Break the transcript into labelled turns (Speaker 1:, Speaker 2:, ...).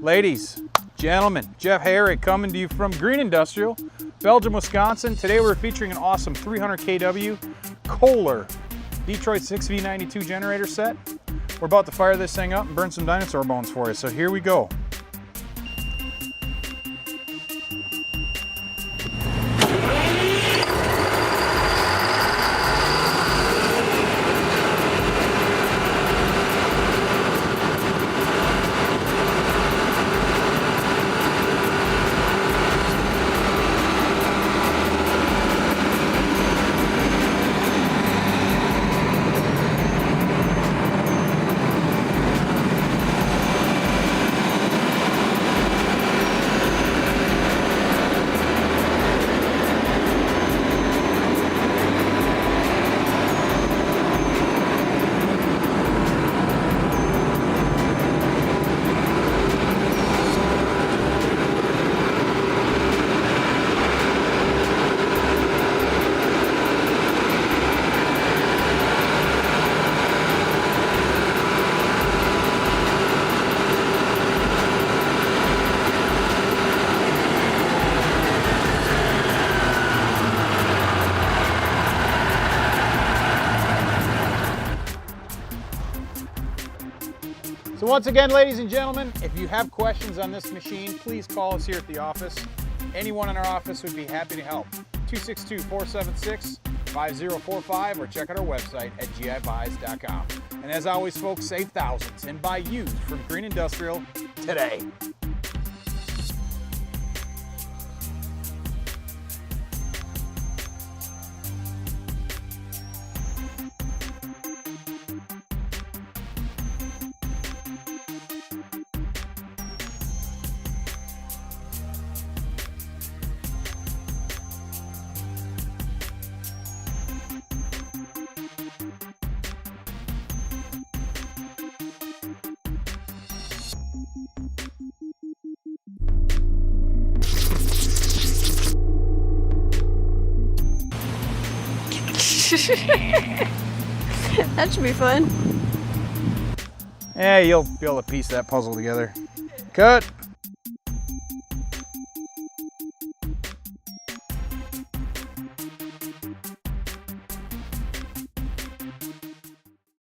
Speaker 1: Ladies, gentlemen, Jeff Herrick coming to you from Green Industrial, Belgium, Wisconsin. Today we're featuring an awesome 300 kW KOHLER Detroit 6V92 generator set. We're about to fire this thing up and burn some dinosaur bones for you, so here we go. So once again, ladies and gentlemen, if you have questions on this machine, please call us here at the office. Anyone in our office would be happy to help. 262-476-5045 or check out our website at gibuys.com. And as always, folks, save thousands and buy used from Green Industrial today.
Speaker 2: That should be fun.
Speaker 1: Yeah, you'll be able to piece that puzzle together. Cut.